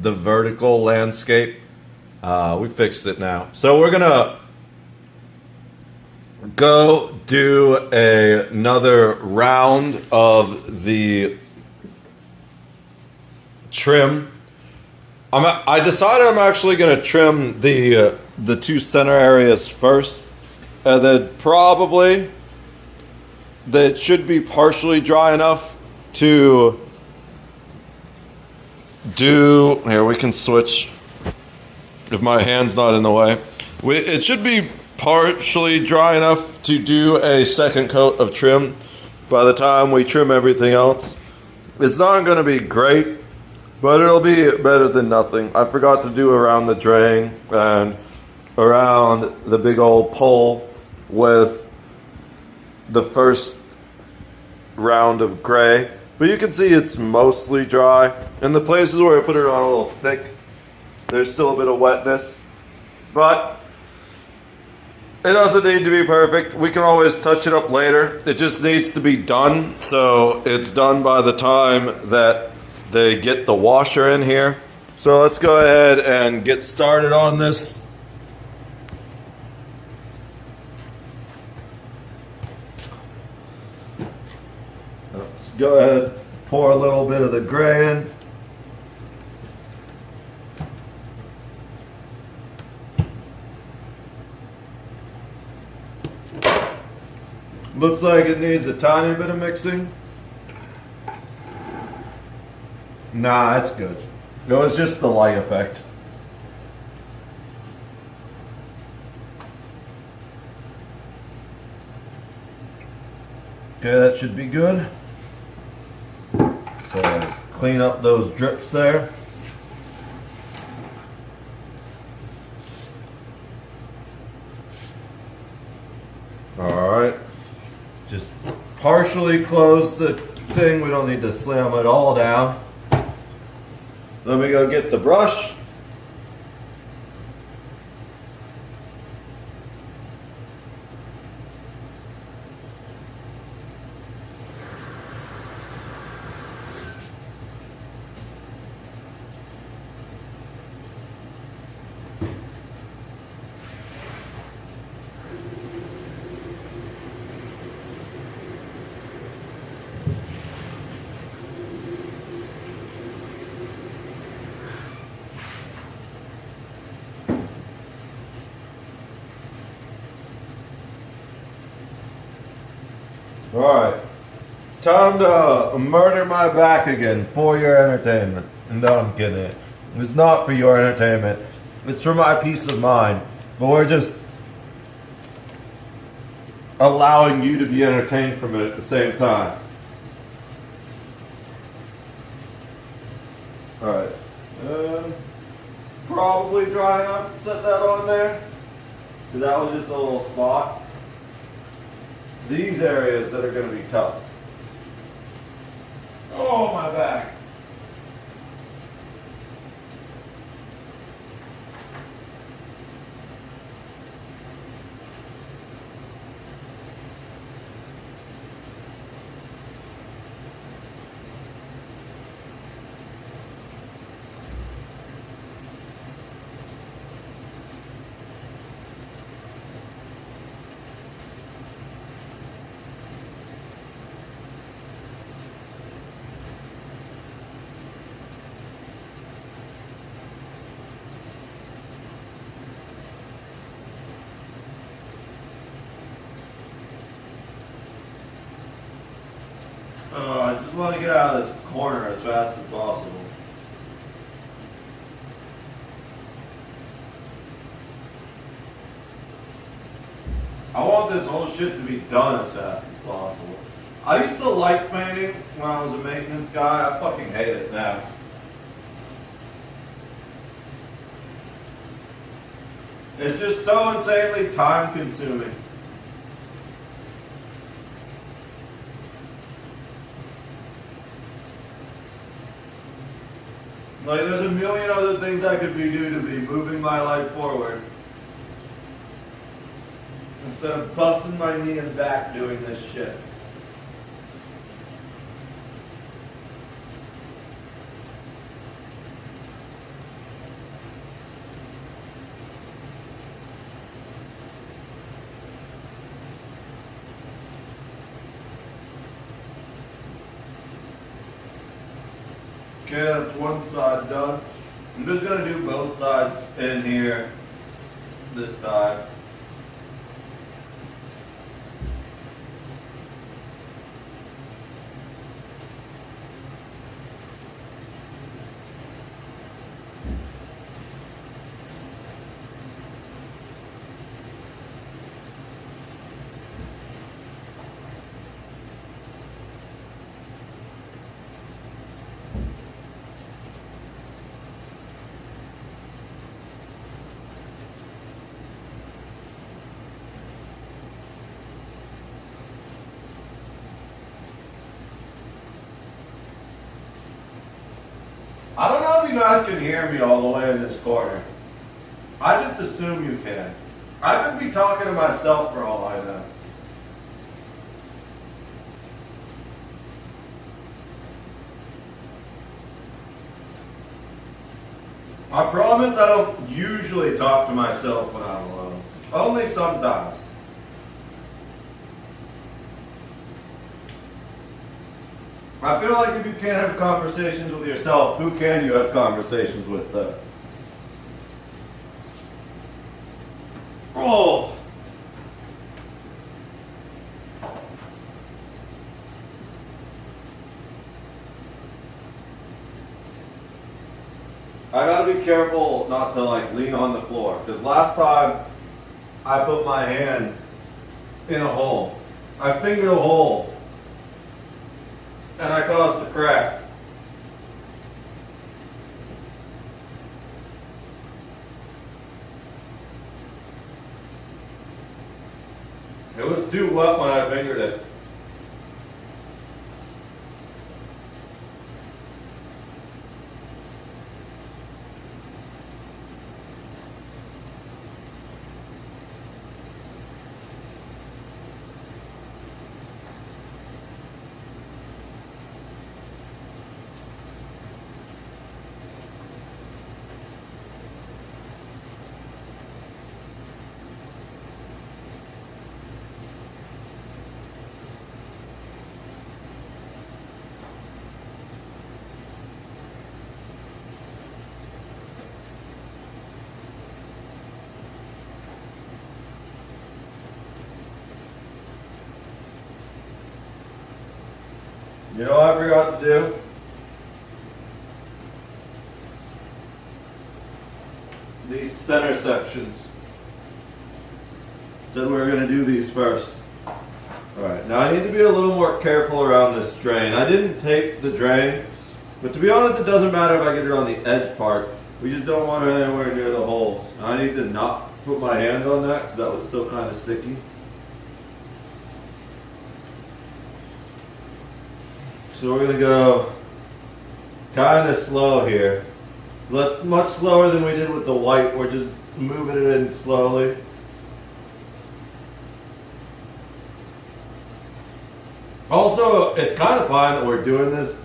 the vertical landscape. We fixed it now. So we're gonna go do another round of the trim. I decided I'm actually gonna trim the two center areas first, and then probably that should be partially dry enough to do. Here, we can switch if my hand's not in the way. It should be partially dry enough to do a second coat of trim by the time we trim everything else. It's not going to be great, but it'll be better than nothing. I forgot to do around the drain and around the big old pole with the first round of gray. But you can see it's mostly dry. And the places where I put it on a little thick, there's still a bit of wetness. But it doesn't need to be perfect. We can always touch it up later. It just needs to be done. So it's done by the time that they get the washer in here. So let's go ahead and get started on this. Let's go ahead, pour a little bit of the gray in. Looks like it needs a tiny bit of mixing. Nah, it's good. It was just the light effect. Okay, that should be good. So clean up those drips there. Alright. Just partially close the thing. We don't need to slam it all down. Let me go get the brush. Alright, time to murder my back again for your entertainment. No, I'm kidding. It's not for your entertainment. It's for my peace of mind. But we're just allowing you to be entertained from it at the same time. Alright, probably dry enough to set that on there. Because that was just a little spot. These areas that are going to be tough. Oh, my back. I just want to get out of this corner as fast as possible. I want this whole shit to be done as fast as possible. I used to like painting when I was a maintenance guy. I fucking hate it now. It's just so insanely time consuming. Like, there's a million other things I could be doing to be moving my life forward. Instead of busting my knee and back doing this shit. Okay, that's one side done. I'm just gonna do both sides in here this time. I don't know if you guys can hear me all the way in this corner. I just assume you can. I could be talking to myself for all I know. I promise I don't usually talk to myself when I'm alone. Only sometimes. I feel like if you can't have conversations with yourself, who can you have conversations with though? Oh. I gotta be careful not to like lean on the floor, because last time I put my hand in a hole. I fingered a hole and I caused a crack. It was too wet when I fingered it. You know what I forgot to do? These center sections. Said we were going to do these first. Alright, now I need to be a little more careful around this drain. I didn't tape the drain, but to be honest it doesn't matter if I get it on the edge part. We just don't want it anywhere near the holes. Now I need to not put my hand on that because that was still kind of sticky. So we're going to go kind of slow here. Much slower than we did with the white. We're just moving it in slowly. Also, it's kind of fine that we're doing this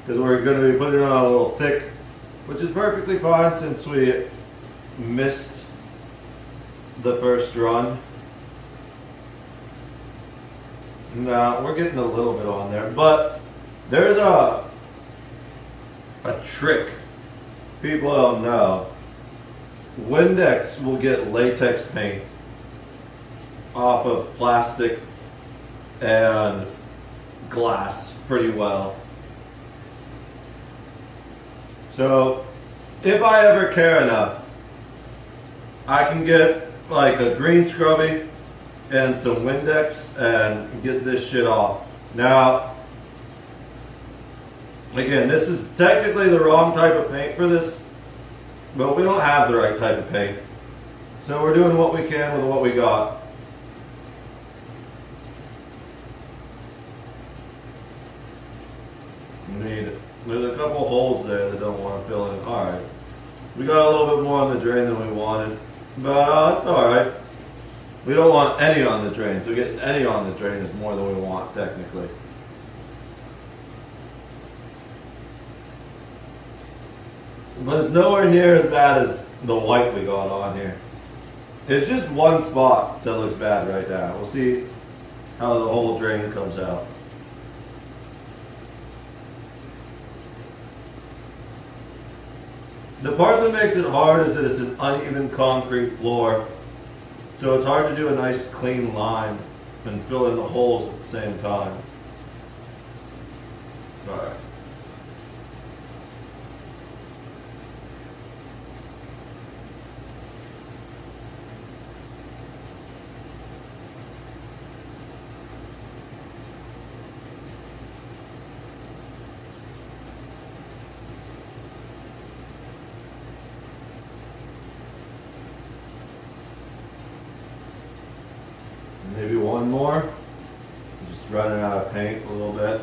because we're going to be putting it on a little thick, which is perfectly fine since we missed the first run. Now, we're getting a little bit on there, but there's a trick people don't know. Windex will get latex paint off of plastic and glass pretty well. So if I ever care enough, I can get like a green scrubby and some Windex and get this shit off. Now, again, this is technically the wrong type of paint for this, but we don't have the right type of paint. So we're doing what we can with what we got. There's a couple holes there that don't want to fill in. Alright. We got a little bit more on the drain than we wanted, but it's alright. We don't want any on the drain, so getting any on the drain is more than we want technically. But it's nowhere near as bad as the white we got on here. It's just one spot that looks bad right now. We'll see how the whole drain comes out. The part that makes it hard is that it's an uneven concrete floor. So it's hard to do a nice clean line and fill in the holes at the same time. Alright. Maybe one more. Just running out of paint a little bit.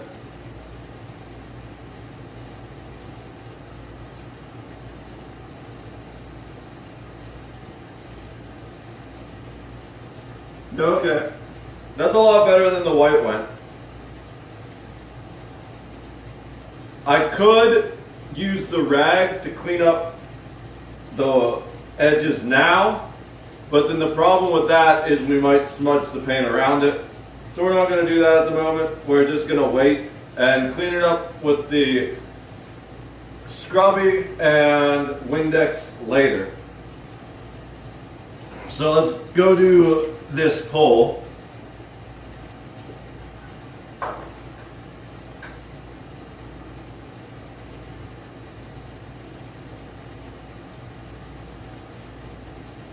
Okay. That's a lot better than the white one. I could use the rag to clean up the edges now, but then the problem with that is we might smudge the paint around it. So we're not going to do that at the moment. We're just going to wait and clean it up with the Scrubby and Windex later. So let's go do this pole.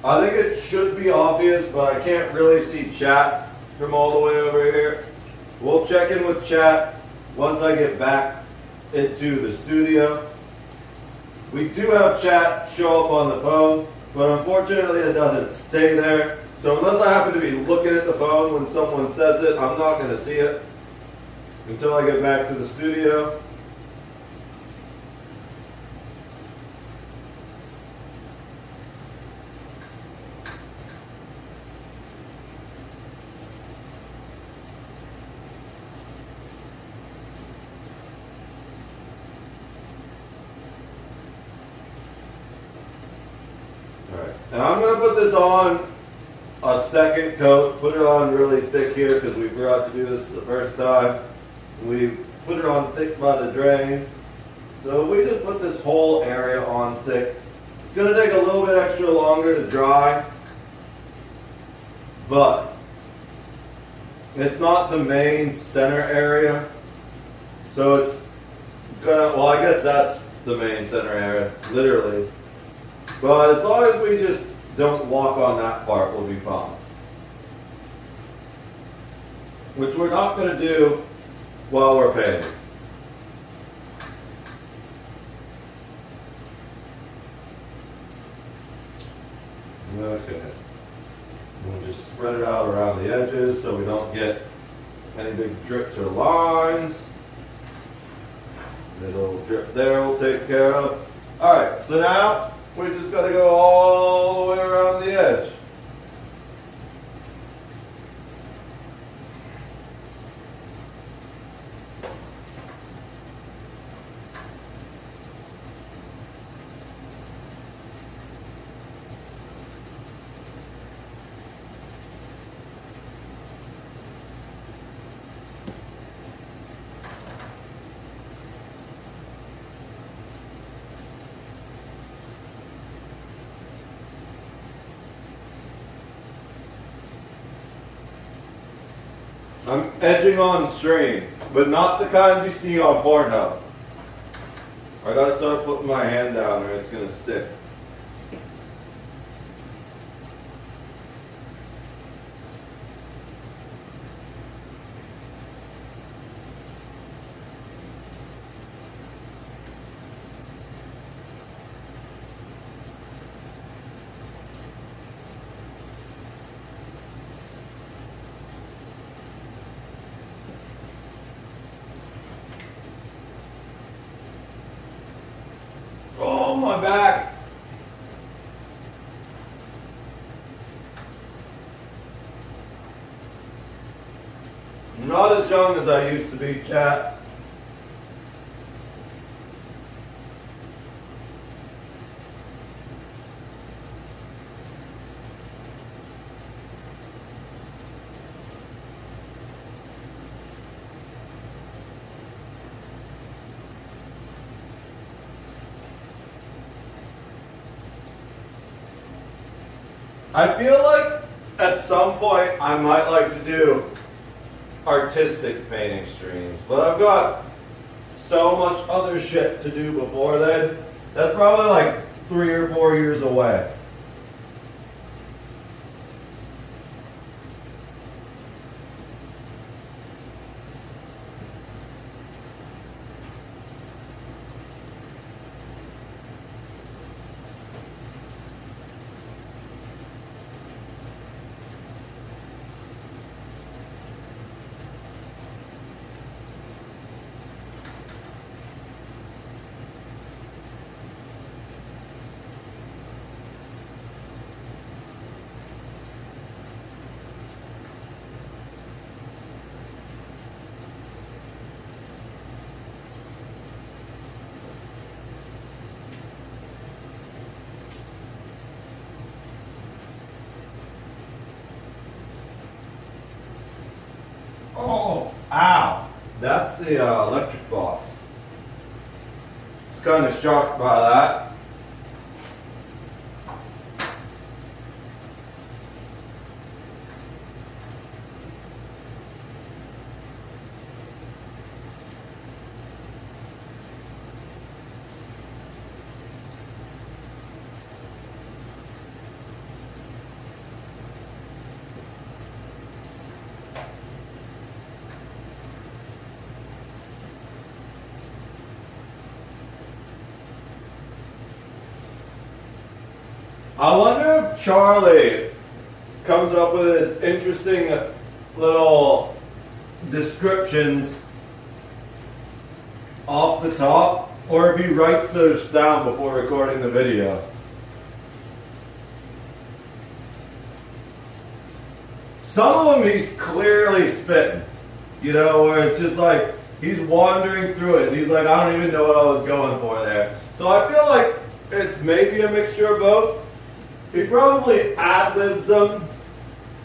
I think it should be obvious, but I can't really see chat from all the way over here. We'll check in with chat once I get back into the studio. We do have chat show up on the phone, but unfortunately it doesn't stay there. So unless I happen to be looking at the phone when someone says it, I'm not going to see it until I get back to the studio. And I'm going to put this on a second coat, put it on really thick here because we forgot to do this the first time. We put it on thick by the drain. So we just put this whole area on thick. It's going to take a little bit extra longer to dry, but it's not the main center area. So it's going to, well, I guess that's the main center area, literally. But as long as we just don't walk on that part, we'll be fine. Which we're not going to do while we're painting. Okay. We'll just spread it out around the edges so we don't get any big drips or lines. Little drip there we'll take care of. Alright, so now we just got to go all the way around the edge. I'm edging on string, but not the kind you see on Pornhub. I gotta start putting my hand down or it's gonna stick. Oh, my back. I'm not as young as I used to be, chat. I feel like at some point I might like to do artistic painting streams, but I've got so much other shit to do before then. That's probably like 3 or 4 years away. Oh, ow. That's the electric box. I was kind of shocked by that. I wonder if Charlie comes up with his interesting little descriptions off the top, or if he writes those down before recording the video. Some of them he's clearly spitting, you know, where it's just like he's wandering through it and he's like, I don't even know what I was going for there. So I feel like it's maybe a mixture of both. He probably ad-libs them,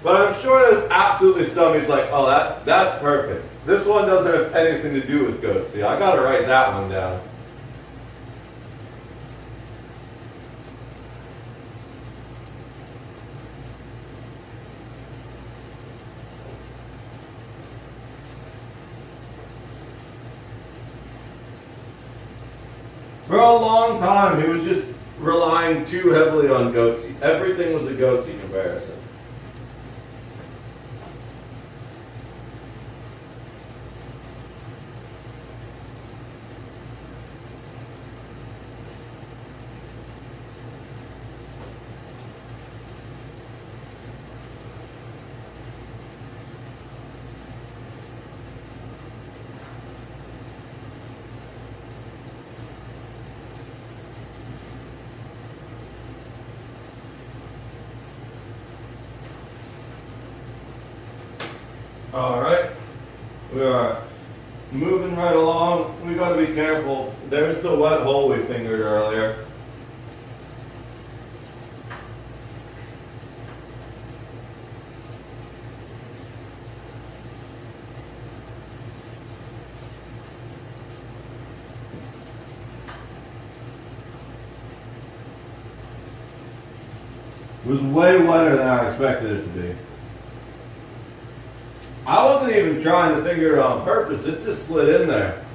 but I'm sure there's absolutely some he's like, oh, that's perfect. This one doesn't have anything to do with goats. See, I gotta write that one down. For a long time, he was just relying too heavily on Goatsy. Everything was a Goatsy comparison. Alright, we are moving right along. We got to be careful. There's the wet hole we fingered earlier. It was way wetter than I expected it to be. I wasn't even trying to finger it on purpose, it just slid in there.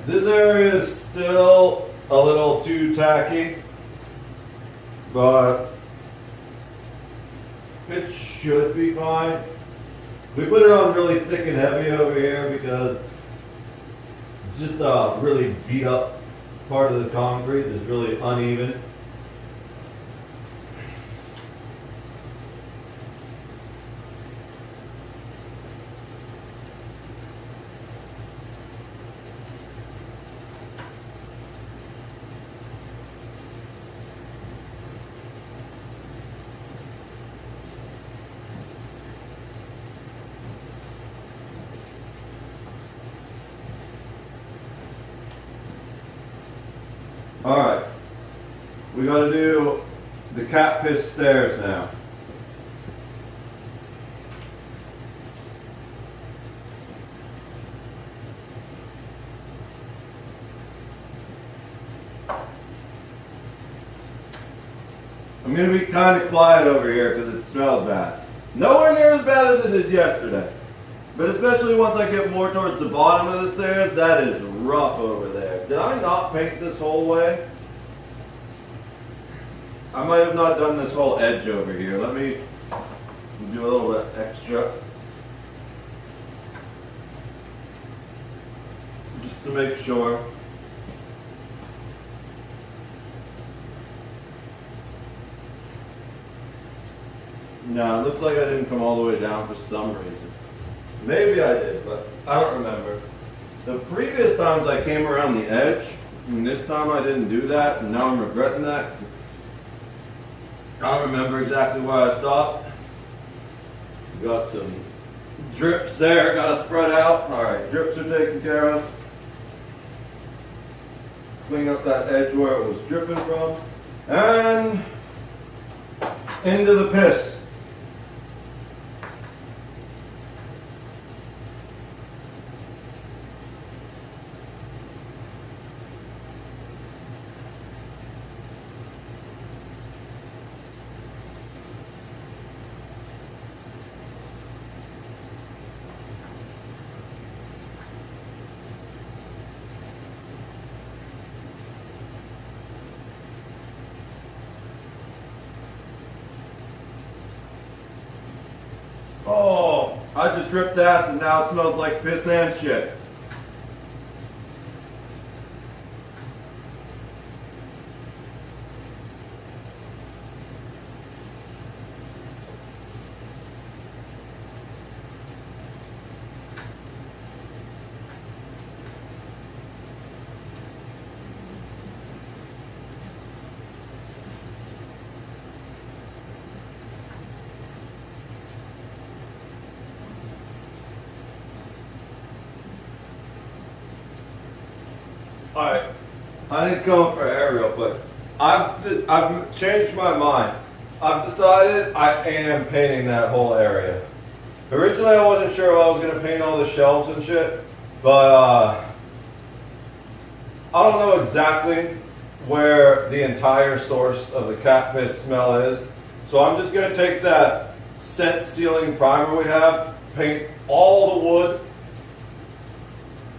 This area is still a little too tacky, but it should be fine. We put it on really thick and heavy over here because it's just a really beat up part of the concrete that's really uneven. We gotta do the cat piss stairs now. I'm gonna be kind of quiet over here because it smells bad. Nowhere near as bad as it did yesterday. But especially once I get more towards the bottom of the stairs, that is rough over there. Did I not paint this whole way? I might have not done this whole edge over here. Let me do a little bit extra. Just to make sure. No, it looks like I didn't come all the way down for some reason. Maybe I did, but I don't remember. The previous times I came around the edge, and this time I didn't do that, and now I'm regretting that. I don't remember exactly why I stopped. Got some drips there, gotta spread out. Alright, drips are taken care of. Clean up that edge where it was dripping from. And into the piss. Oh, I just ripped ass and now it smells like piss and shit. Alright, I didn't come for air real quick. I've changed my mind. I've decided I am painting that whole area. Originally I wasn't sure if I was going to paint all the shelves and shit, but I don't know exactly where the entire source of the cat piss smell is. So I'm just going to take that scent sealing primer we have, paint all the wood,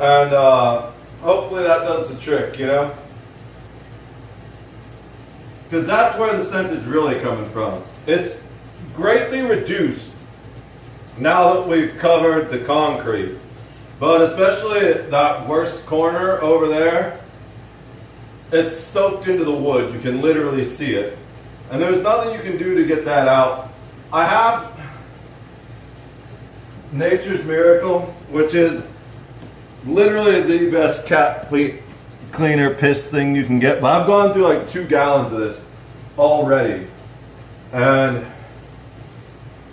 and hopefully that does the trick, you know? Because that's where the scent is really coming from. It's greatly reduced now that we've covered the concrete. But especially that worst corner over there, it's soaked into the wood. You can literally see it. And there's nothing you can do to get that out. I have Nature's Miracle, which is literally the best cat cleaner piss thing you can get. But I've gone through like 2 gallons of this already. And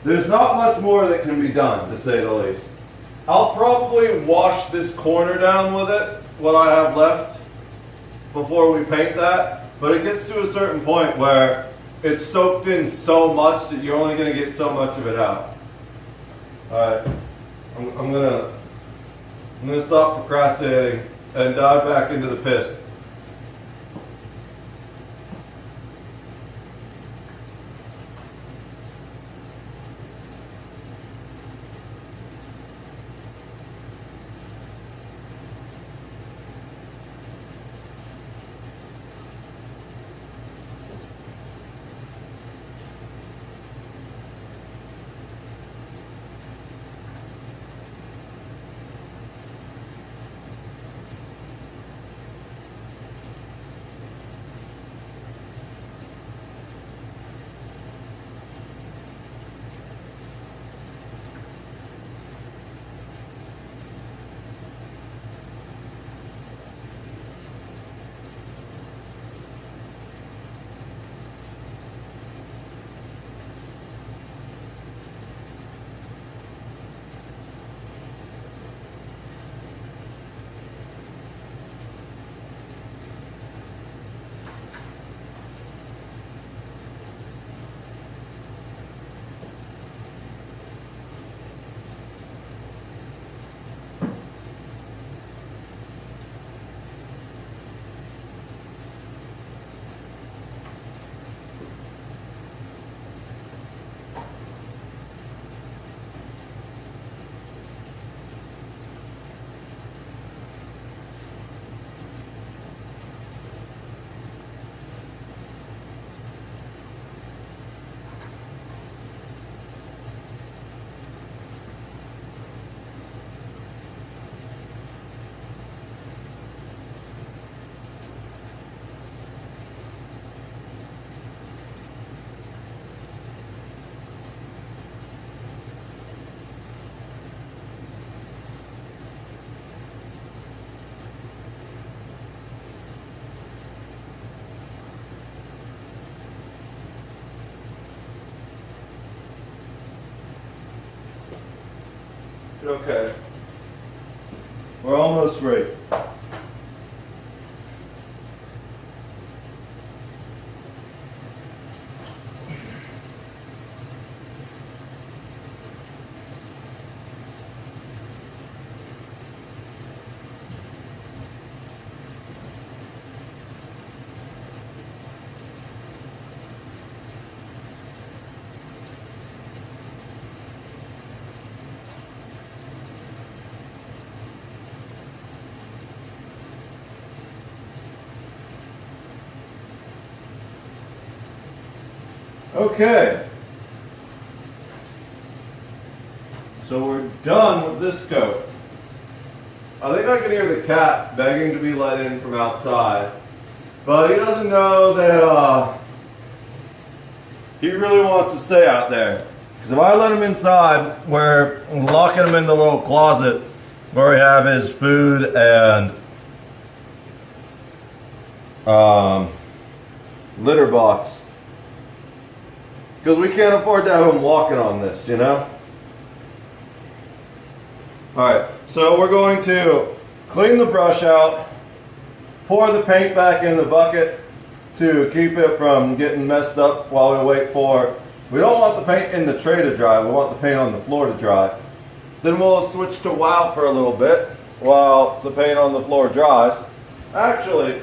there's not much more that can be done, to say the least. I'll probably wash this corner down with it, what I have left, before we paint that. But it gets to a certain point where it's soaked in so much that you're only going to get so much of it out. Alright, I'm gonna stop procrastinating and dive back into the piss. Okay. We're almost ready. Okay. So we're done with this coat. I think I can hear the cat begging to be let in from outside. But he doesn't know that he really wants to stay out there. Because if I let him inside, we're locking him in the little closet where we have his food and litter box. Because we can't afford to have him walking on this, you know? Alright, so we're going to clean the brush out, pour the paint back in the bucket to keep it from getting messed up while we wait for... We don't want the paint in the tray to dry, we want the paint on the floor to dry. Then we'll switch to WOW for a little bit while the paint on the floor dries. Actually,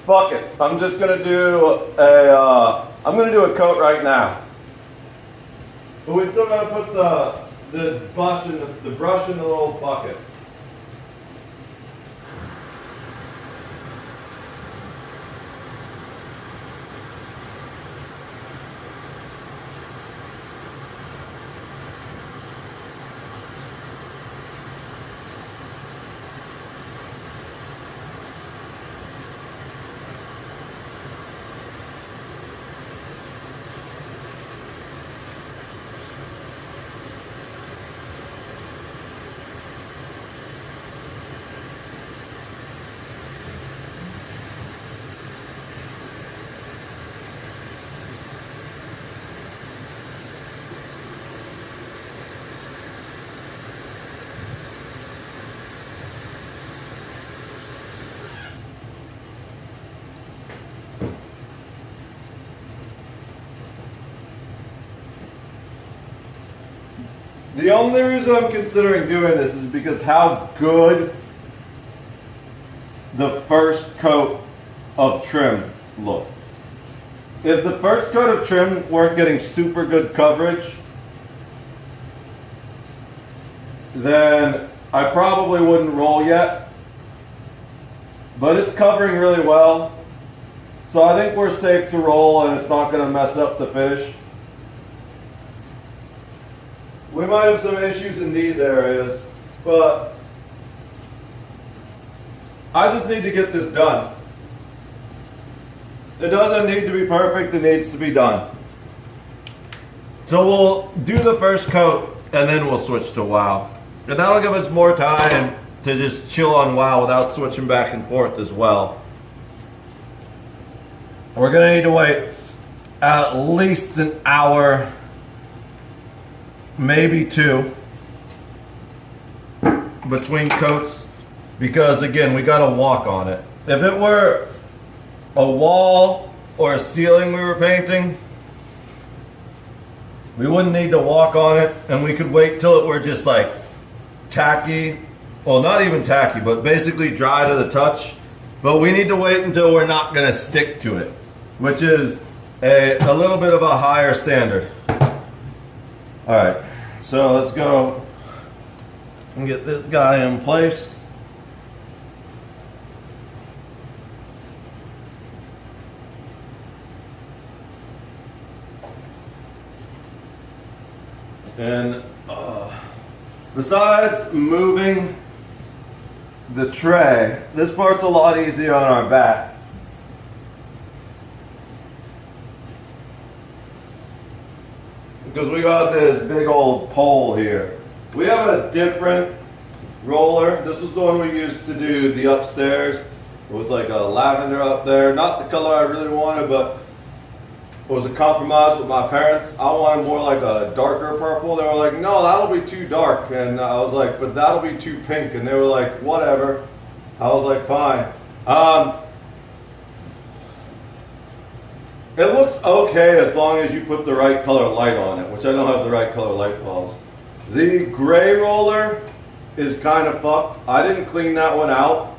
fuck it. I'm just gonna do a coat right now. But we still gotta put the brush in the little bucket. The only reason I'm considering doing this is because how good the first coat of trim looked. If the first coat of trim weren't getting super good coverage, then I probably wouldn't roll yet. But it's covering really well. So I think we're safe to roll and it's not going to mess up the finish. We might have some issues in these areas, but I just need to get this done. It doesn't need to be perfect, it needs to be done. So we'll do the first coat and then we'll switch to WOW. And that'll give us more time to just chill on WOW without switching back and forth as well. We're gonna need to wait at least an hour, maybe two, between coats, because again, we gotta walk on it. If it were a wall or a ceiling we were painting, we wouldn't need to walk on it and we could wait till it were just like tacky, well, not even tacky, but basically dry to the touch. But we need to wait until we're not gonna stick to it, which is a little bit of a higher standard. All right, so let's go and get this guy in place. And besides moving the tray, this part's a lot easier on our back. Because we got this big old pole here. We have a different roller. This was the one we used to do the upstairs. It was like a lavender up there, not the color I really wanted, but it was a compromise with my parents. I wanted more like a darker purple. They were like, no, that'll be too dark. And I was like, but that'll be too pink. And they were like, whatever. I was like, fine. It looks okay as long as you put the right color light on it, which I don't have the right color light bulbs. The gray roller is kind of fucked. I didn't clean that one out.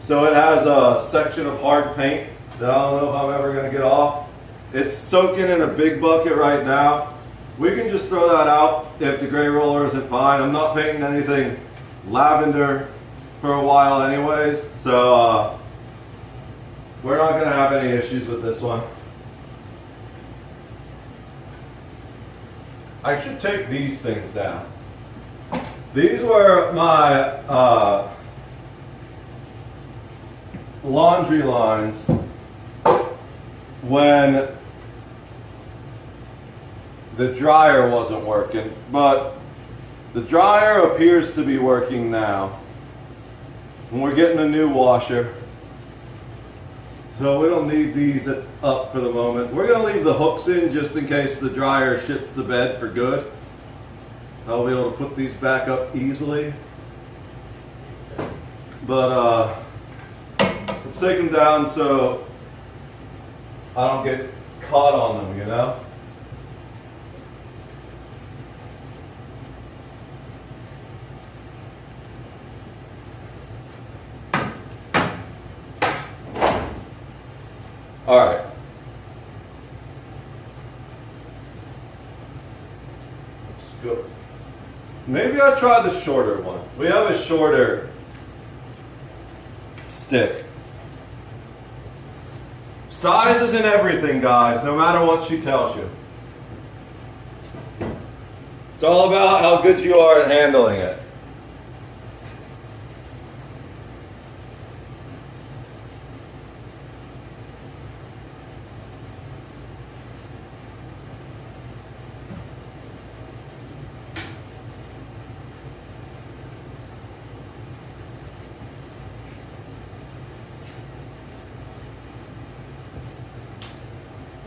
So it has a section of hard paint that I don't know if I'm ever going to get off. It's soaking in a big bucket right now. We can just throw that out if the gray roller isn't fine. I'm not painting anything lavender for a while anyways. So we're not going to have any issues with this one. I should take these things down. These were my laundry lines when the dryer wasn't working, but the dryer appears to be working now. And we're getting a new washer, so we don't need these up for the moment. We're going to leave the hooks in just in case the dryer shits the bed for good. I'll be able to put these back up easily. But let's take them down so I don't get caught on them, you know? All right. Let's go. Maybe I'll try the shorter one. We have a shorter stick. Size isn't everything, guys, no matter what she tells you. It's all about how good you are at handling it.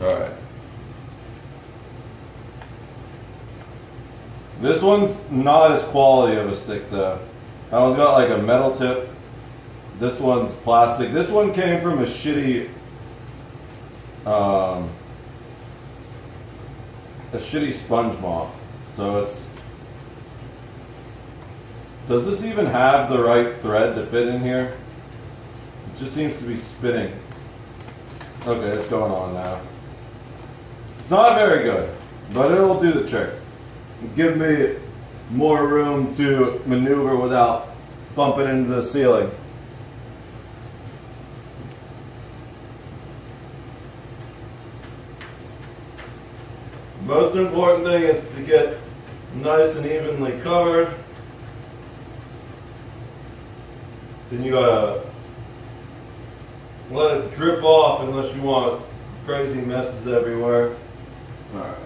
All right. This one's not as quality of a stick though. That one's got like a metal tip. This one's plastic. This one came from a shitty sponge mop. So it's, does this even have the right thread to fit in here? It just seems to be spinning. Okay, it's going on now. It's not very good, but it'll do the trick. Give me more room to maneuver without bumping into the ceiling. Most important thing is to get nice and evenly covered. Then you gotta let it drip off unless you want crazy messes everywhere. All right.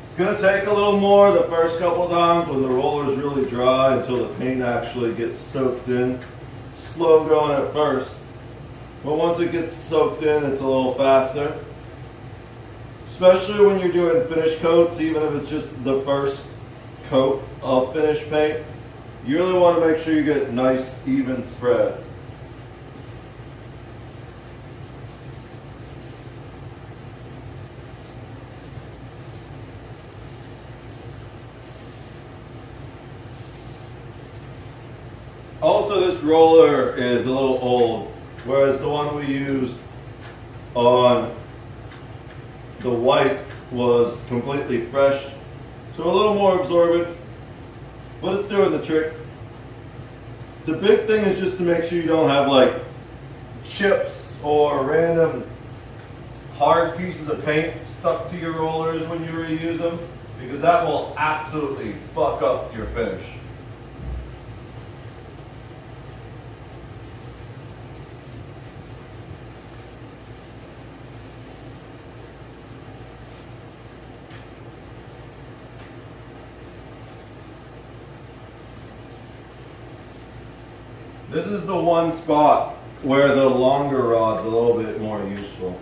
It's going to take a little more the first couple of times when the roller is really dry until the paint actually gets soaked in. It's slow going at first, but once it gets soaked in, it's a little faster. Especially when you're doing finish coats, even if it's just the first coat of finish paint, you really want to make sure you get nice, even spread. Also, this roller is a little old, whereas the one we used on the white was completely fresh. So a little more absorbent, but it's doing the trick. The big thing is just to make sure you don't have like chips or random hard pieces of paint stuck to your rollers when you reuse them, because that will absolutely fuck up your finish. This is the one spot where the longer rod's a little bit more useful,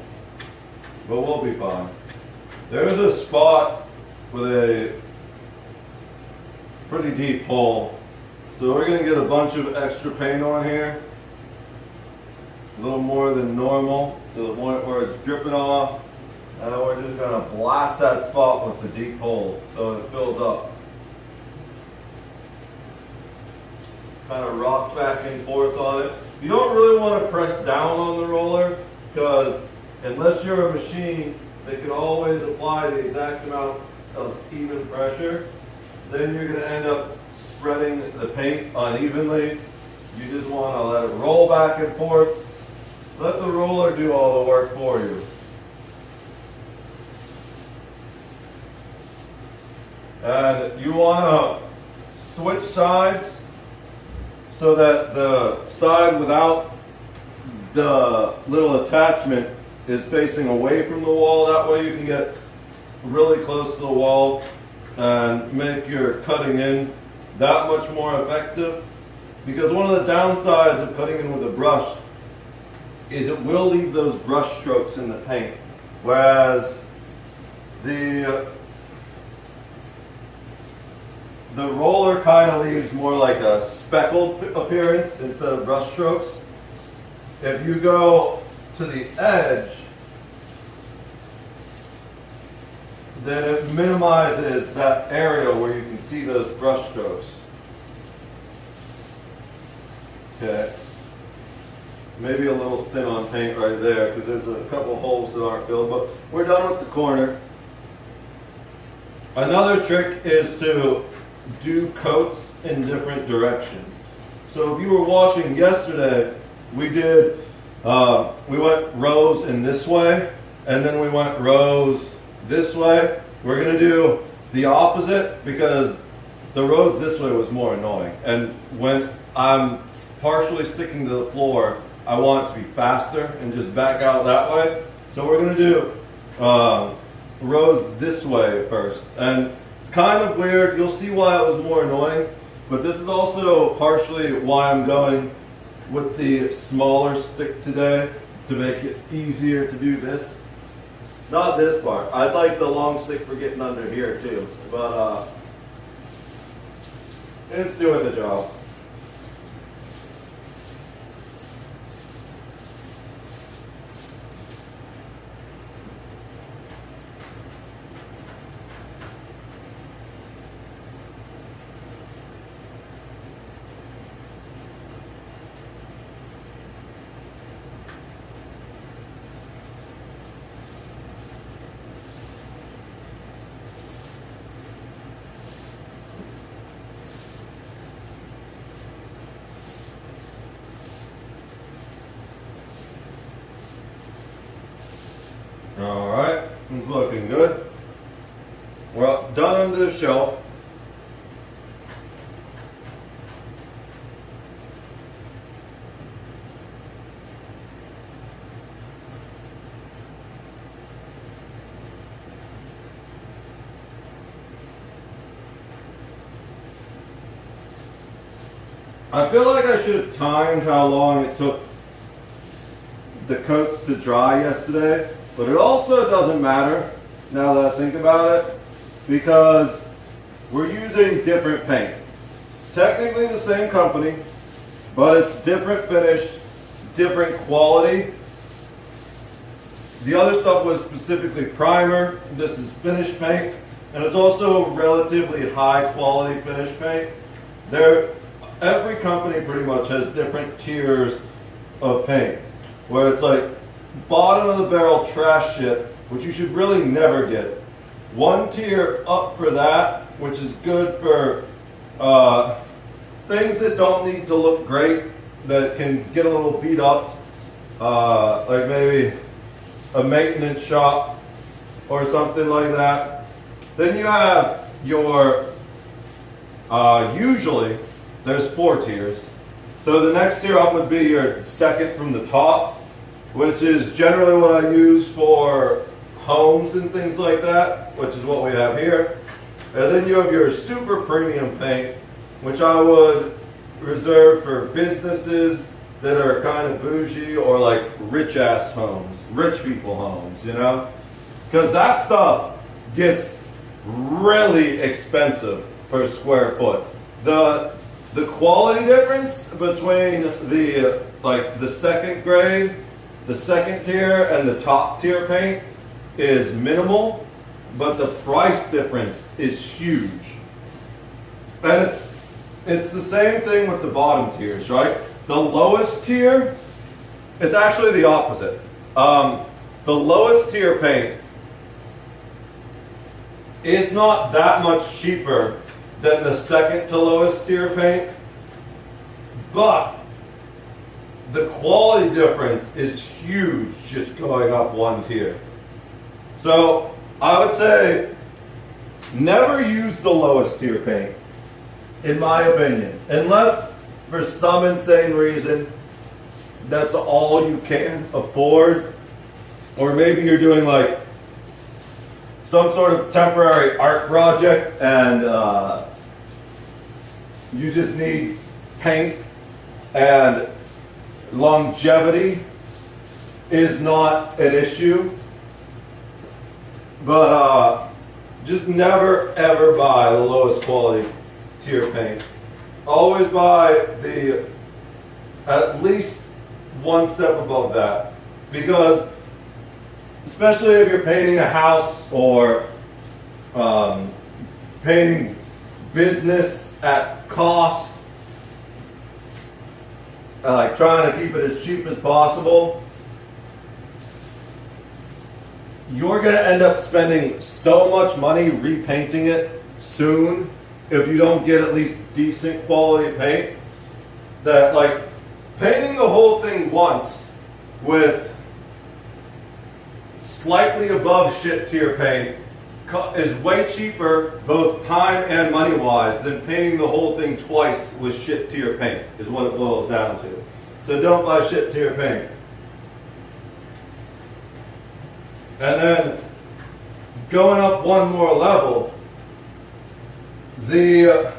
but we'll be fine. There's a spot with a pretty deep hole, so we're going to get a bunch of extra paint on here, a little more than normal, to the point where it's dripping off, and we're just going to blast that spot with the deep hole so it fills up. Kind of rock back and forth on it. You don't really want to press down on the roller, because unless you're a machine that can always apply the exact amount of even pressure, then you're going to end up spreading the paint unevenly. You just want to let it roll back and forth. Let the roller do all the work for you. And you want to switch sides so that the side without the little attachment is facing away from the wall. That way you can get really close to the wall and make your cutting in that much more effective. Because one of the downsides of cutting in with a brush is it will leave those brush strokes in the paint. Whereas the roller kind of leaves more like a speckled appearance instead of brush strokes. If you go to the edge, then it minimizes that area where you can see those brush strokes. Okay. Maybe a little thin on paint right there because there's a couple holes that aren't filled, but we're done with the corner. Another trick is to do coats in different directions. So if you were watching yesterday, we went rows in this way, and then we went rows this way. We're going to do the opposite because the rows this way was more annoying. And when I'm partially sticking to the floor, I want it to be faster and just back out that way. So we're going to do rows this way first. And it's kind of weird. You'll see why it was more annoying. But this is also partially why I'm going with the smaller stick today, to make it easier to do this. Not this part. I'd like the long stick for getting under here too. But it's doing the job. Alright, it's looking good. We're done under the shelf. I feel like I should have timed how long it took the coats to dry yesterday. But it also doesn't matter, now that I think about it, because we're using different paint. Technically the same company, but it's different finish, different quality. The other stuff was specifically primer. This is finish paint, and it's also relatively high quality finish paint. Every company pretty much has different tiers of paint, where it's like bottom of the barrel trash shit, which you should really never get. One tier up for that, which is good for things that don't need to look great, that can get a little beat up, like maybe a maintenance shop or something like that. Then you have your, usually there's 4 tiers. So the next tier up would be your second from the top, which is generally what I use for homes and things like that, which is what we have here. And then you have your super premium paint, which I would reserved for businesses that are kind of bougie or like rich ass homes, rich people homes, you know? Because that stuff gets really expensive per square foot. The quality difference between the second grade, the second tier, and the top tier paint is minimal, but the price difference is huge. And it's the same thing with the bottom tiers, right? The lowest tier, it's actually the opposite. The lowest tier paint is not that much cheaper than the second to lowest tier paint, but the quality difference is huge just going up one tier. So I would say never use the lowest tier paint, in my opinion, unless for some insane reason that's all you can afford, or maybe you're doing like some sort of temporary art project and you just need paint, and longevity is not an issue. But just never ever buy the lowest quality tier paint. Always buy the at least one step above that, because especially if you're painting a house or painting business at cost, like trying to keep it as cheap as possible, you're going to end up spending so much money repainting it soon if you don't get at least decent quality paint, that like painting the whole thing once with slightly above shit tier paint is way cheaper, both time and money wise, than painting the whole thing twice with shit tier paint, is what it boils down to. So don't buy shit tier paint. And then going up one more level, the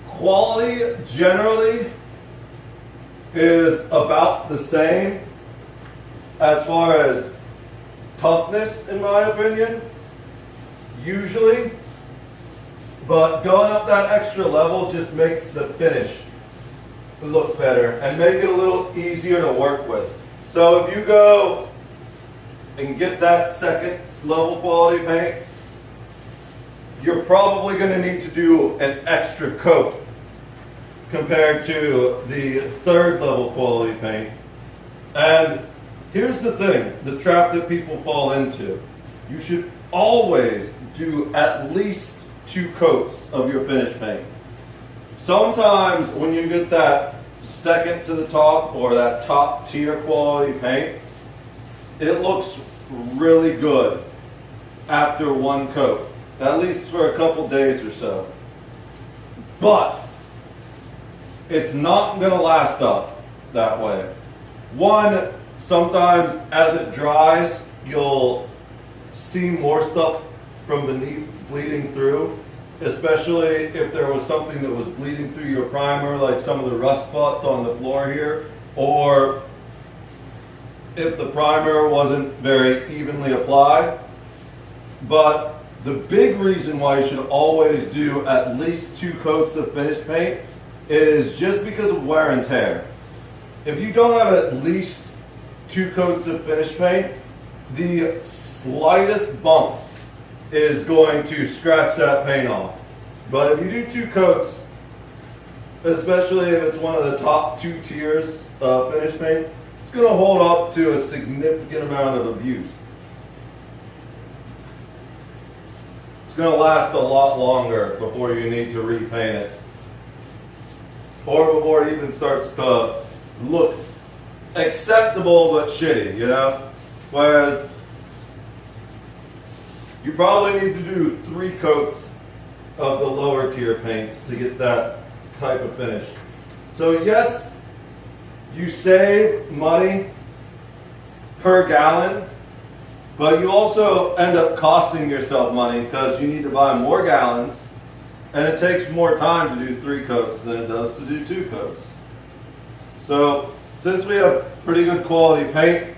quality generally is about the same as far as toughness, in my opinion, usually, but going up that extra level just makes the finish look better and make it a little easier to work with. So if you go and get that second level quality paint, you're probably going to need to do an extra coat compared to the third level quality paint. And here's the thing, the trap that people fall into. You should always do at least 2 coats of your finish paint. Sometimes when you get that second to the top or that top tier quality paint, it looks really good after 1 coat, at least for a couple days or so. But it's not going to last up that way. One, sometimes as it dries, you'll see more stuff from beneath bleeding through, especially if there was something that was bleeding through your primer, like some of the rust spots on the floor here, or if the primer wasn't very evenly applied. But the big reason why you should always do at least 2 coats of finish paint is just because of wear and tear. If you don't have at least 2 coats of finish paint, the slightest bump is going to scratch that paint off. But if you do 2 coats, especially if it's one of the top 2 tiers of finish paint, it's going to hold up to a significant amount of abuse. It's going to last a lot longer before you need to repaint it, or before it even starts to look acceptable but shitty, you know? Whereas you probably need to do 3 coats of the lower tier paints to get that type of finish. So yes, you save money per gallon, but you also end up costing yourself money because you need to buy more gallons and it takes more time to do 3 coats than it does to do 2 coats. So since we have pretty good quality paint,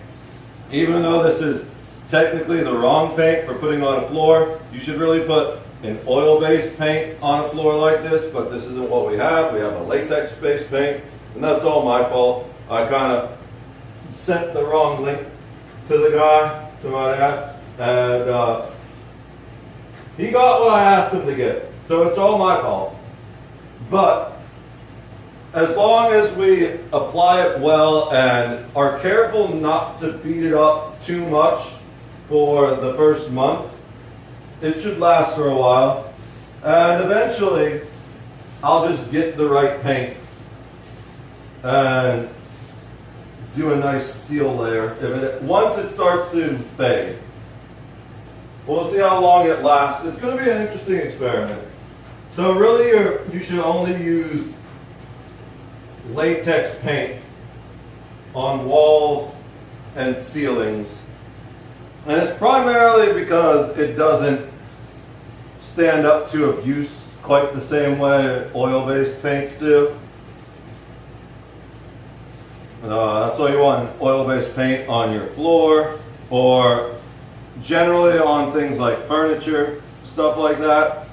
even though this is technically the wrong paint for putting on a floor, you should really put an oil-based paint on a floor like this, but this isn't what we have. We have a latex-based paint, and that's all my fault. I kind of sent the wrong link to the guy, to my dad, and he got what I asked him to get. So it's all my fault. But as long as we apply it well and are careful not to beat it up too much for the first month, it should last for a while. And eventually, I'll just get the right paint and do a nice seal layer. Once it starts to fade, we'll see how long it lasts. It's going to be an interesting experiment. So really, you should only use latex paint on walls and ceilings. And it's primarily because it doesn't stand up to abuse quite the same way oil-based paints do. That's why you want oil-based paint on your floor, or generally on things like furniture, stuff like that.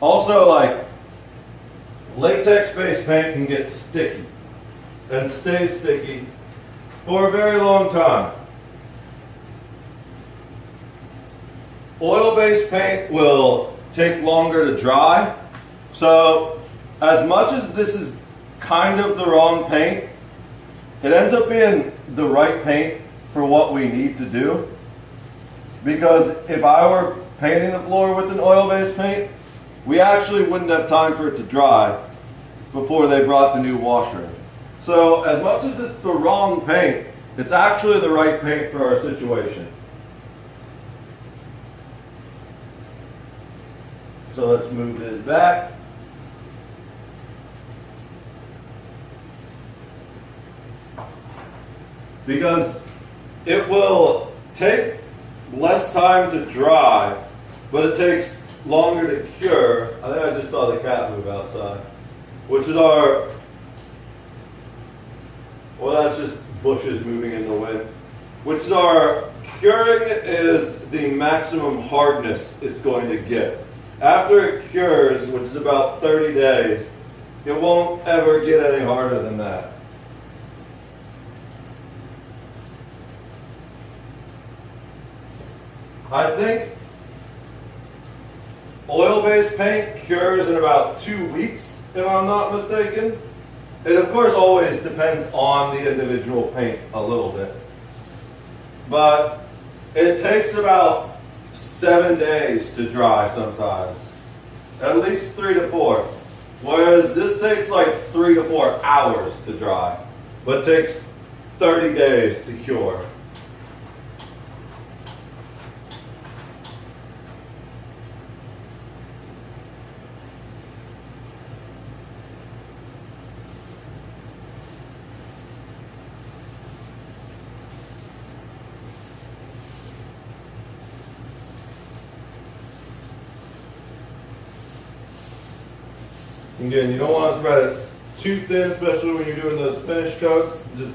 Also, like, latex-based paint can get sticky and stay sticky for a very long time. Oil-based paint will take longer to dry. So as much as this is kind of the wrong paint, it ends up being the right paint for what we need to do. Because if I were painting the floor with an oil-based paint, we actually wouldn't have time for it to dry before they brought the new washer in. So as much as it's the wrong paint, it's actually the right paint for our situation. So let's move this back. Because it will take less time to dry, but it takes longer to cure. I think I just saw the cat move outside, which is our, well, that's just bushes moving in the wind, which is our curing is the maximum hardness it's going to get. After it cures, which is about 30 days, it won't ever get any harder than that. I think oil-based paint cures in about 2 weeks, if I'm not mistaken. It of course always depends on the individual paint a little bit. But it takes about 7 days to dry sometimes. At least 3 to 4. Whereas this takes like 3 to 4 hours to dry, but takes 30 days to cure. Again, you don't want to spread it too thin, especially when you're doing those finish coats. Just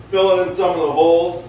fill it in some of the holes.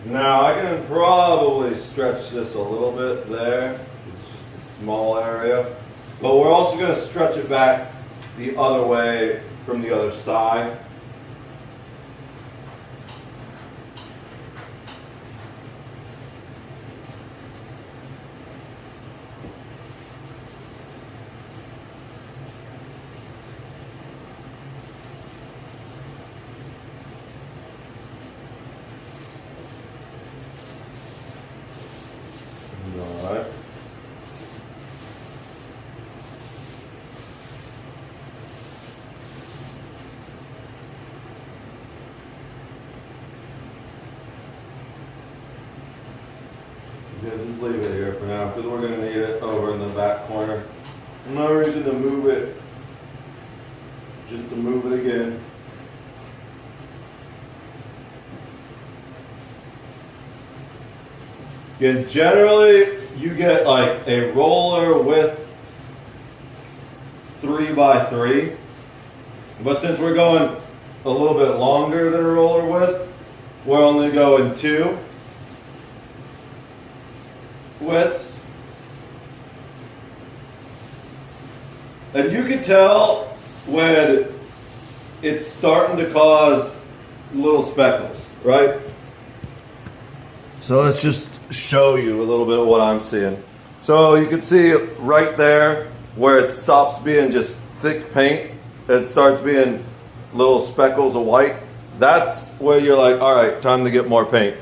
Now I can probably stretch this a little bit there. It's just a small area. But we're also going to stretch it back the other way from the other side. just leave it here for now because we're going to need it over in the back corner. No reason to move it, just to move it again. Again, generally you get like a roller width 3x3, but since we're going a little bit longer than a roller width, we're only going 2 widths. And you can tell when it's starting to cause little speckles, right? So let's just show you a little bit of what I'm seeing. So you can see right there where it stops being just thick paint, it starts being little speckles of white. That's where you're like, all right, time to get more paint.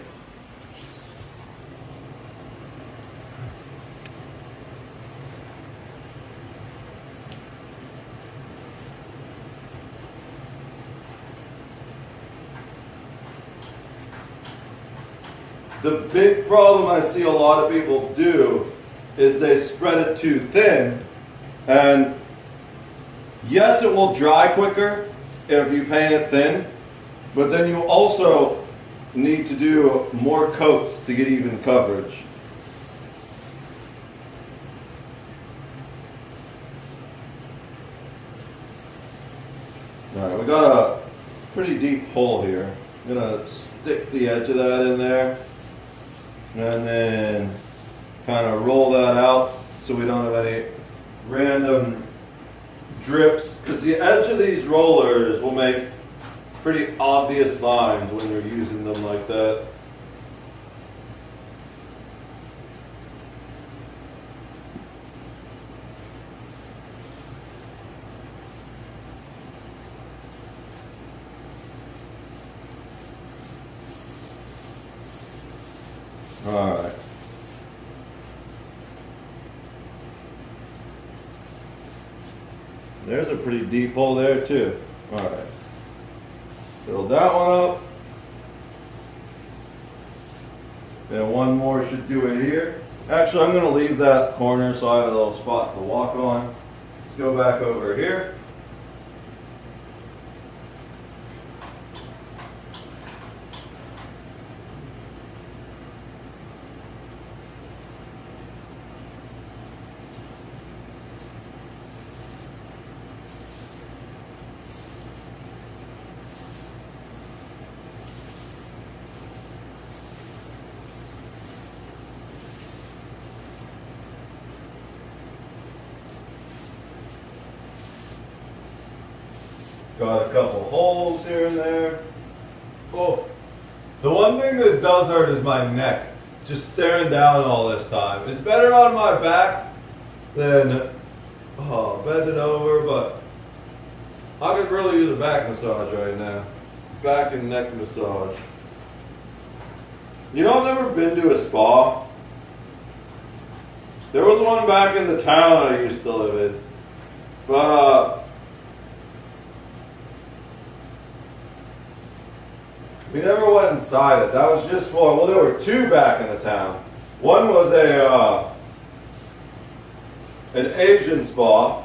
The big problem I see a lot of people do is they spread it too thin, and yes, it will dry quicker if you paint it thin, but then you also need to do more coats to get even coverage. All right, we got a pretty deep hole here. I'm gonna stick the edge of that in there, and then kind of roll that out so we don't have any random drips, because the edge of these rollers will make pretty obvious lines when you're using them like that. All right. There's a pretty deep hole there too. All right. Fill that one up. And one more should do it here. Actually, I'm going to leave that corner so I have a little spot to walk on. Let's go back over here. Got a couple holes here and there. Oh, the one thing this does hurt is my neck. Just staring down all this time. It's better on my back than bending over, but I could really use a back massage right now. Back and neck massage. You know, I've never been to a spa. There was one back in the town I used to live in, but we never went inside it. That was just for, well, there were 2 back in the town. One was an Asian spa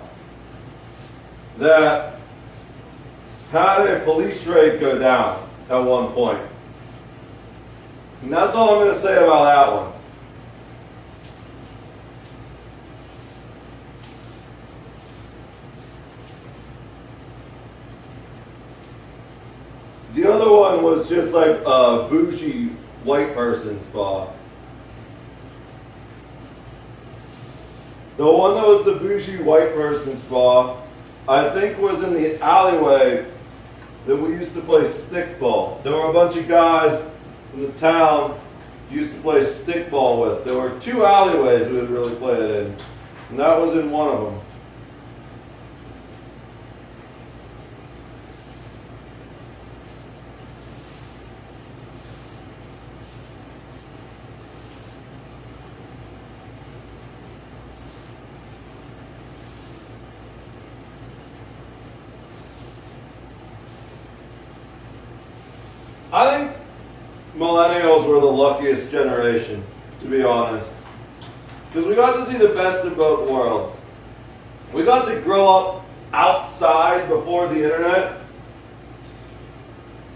that had a police raid go down at one point. And that's all I'm going to say about that one. The other one was just like a bougie white person spa. The one that was the bougie white person spa, I think was in the alleyway that we used to play stickball. There were a bunch of guys in the town used to play stickball with. There were 2 alleyways we would really play it in, and that was in one of them. I think millennials were the luckiest generation, to be honest. Because we got to see the best of both worlds. We got to grow up outside before the internet,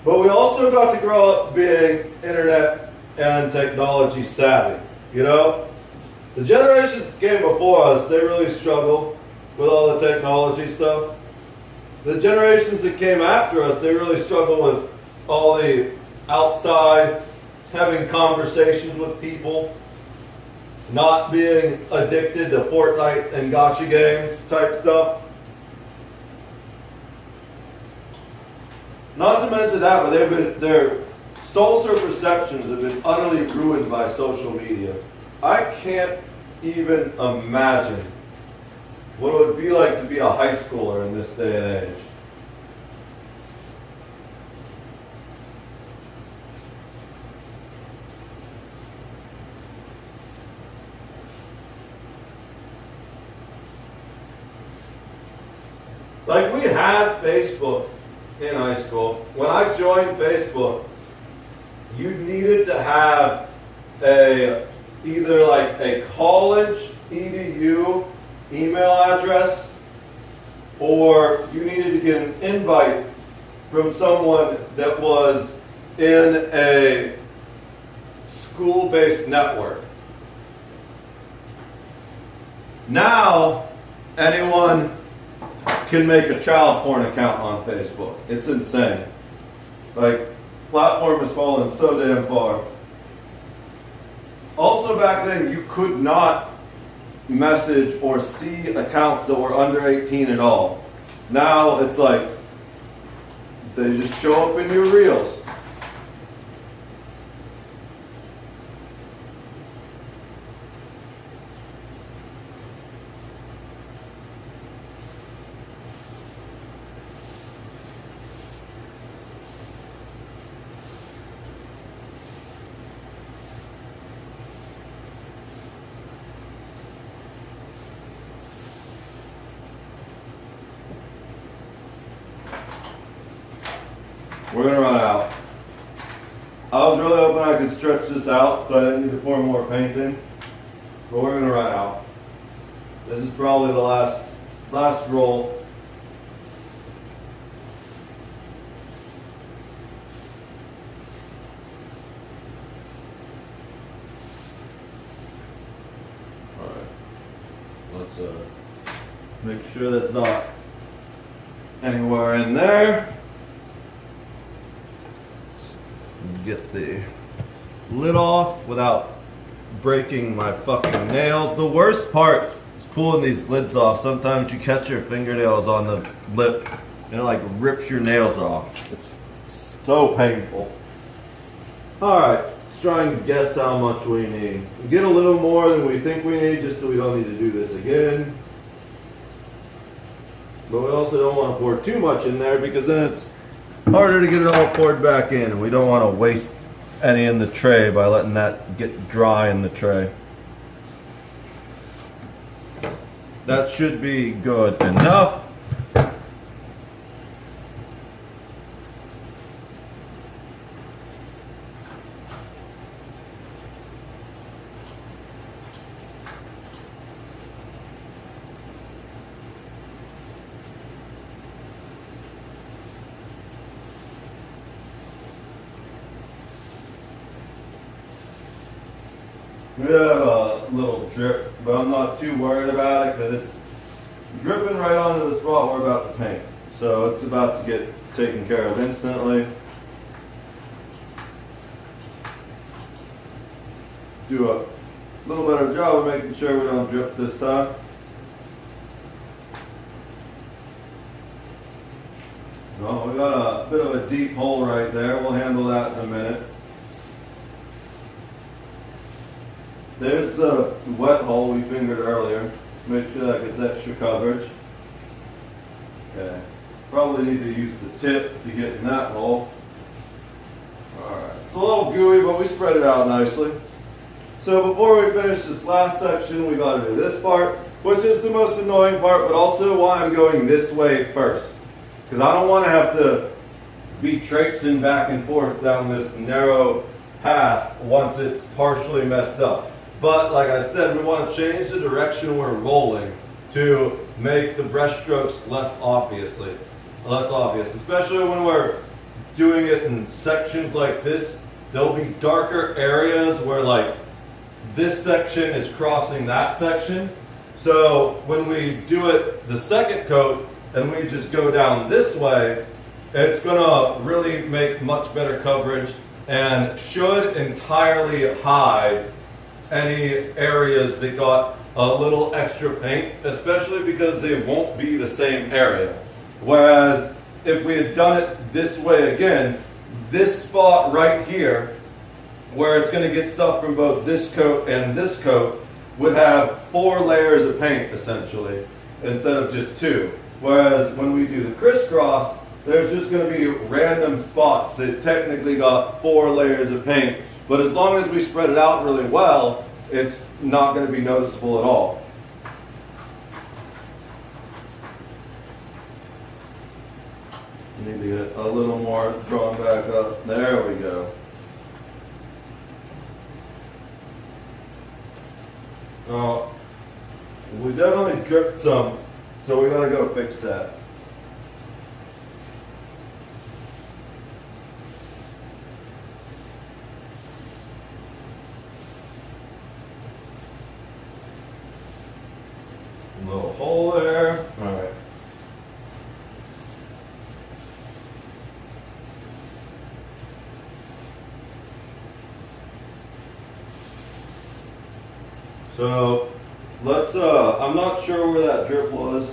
but we also got to grow up being internet and technology savvy. You know, the generations that came before us, they really struggled with all the technology stuff. The generations that came after us, they really struggle with all the outside, having conversations with people, not being addicted to Fortnite and gotcha games type stuff. Not to mention that, but their social perceptions have been utterly ruined by social media. I can't even imagine what it would be like to be a high schooler in this day and age. Like, we had Facebook in high school. When I joined Facebook, you needed to have either like a college EDU email address, or you needed to get an invite from someone that was in a school-based network. Now, anyone can make a child porn account on Facebook. It's insane. Like, platform has fallen so damn far. Also back then, you could not message or see accounts that were under 18 at all. Now it's like, they just show up in your reels. We're going to run out. I was really hoping I could stretch this out so I didn't need to pour more paint in, but we're going to run out. This is probably the last roll. Alright, let's make sure that's not anywhere in there. Get the lid off without breaking my fucking nails. The worst part is pulling these lids off. Sometimes you catch your fingernails on the lip and it like rips your nails off. It's so painful. Alright, let's try and guess how much we need. We get a little more than we think we need just so we don't need to do this again. But we also don't want to pour too much in there because then it's harder to get it all poured back in, and we don't want to waste any in the tray by letting that get dry in the tray. That should be good enough. We have a little drip, but I'm not too worried about it because it's dripping right onto the spot we're about to paint. So it's about to get taken care of instantly. Do a little better job of making sure we don't drip this time. Well, we got a bit of a deep hole right there. We'll handle that in a minute. There's the wet hole we fingered earlier. Make sure that gets extra coverage. Okay. Probably need to use the tip to get in that hole. Alright. It's a little gooey, but we spread it out nicely. So before we finish this last section, we got to do this part, which is the most annoying part, but also why I'm going this way first. Because I don't want to have to be traipsing back and forth down this narrow path once it's partially messed up. But like I said, we want to change the direction we're rolling to make the brush strokes less obvious, especially when we're doing it in sections like this. There'll be darker areas where like this section is crossing that section. So when we do it the second coat and we just go down this way, it's gonna really make much better coverage and should entirely hide any areas that got a little extra paint, especially because they won't be the same area. Whereas if we had done it this way again, this spot right here, where it's going to get stuff from both this coat and this coat, would have 4 layers of paint essentially, instead of just 2. Whereas when we do the crisscross, there's just going to be random spots that technically got 4 layers of paint. But as long as we spread it out really well, it's not going to be noticeable at all. Need to get a little more drawn back up. There we go. We definitely dripped some, so we gotta go fix that. A little hole there. All right. So let's, I'm not sure where that drip was,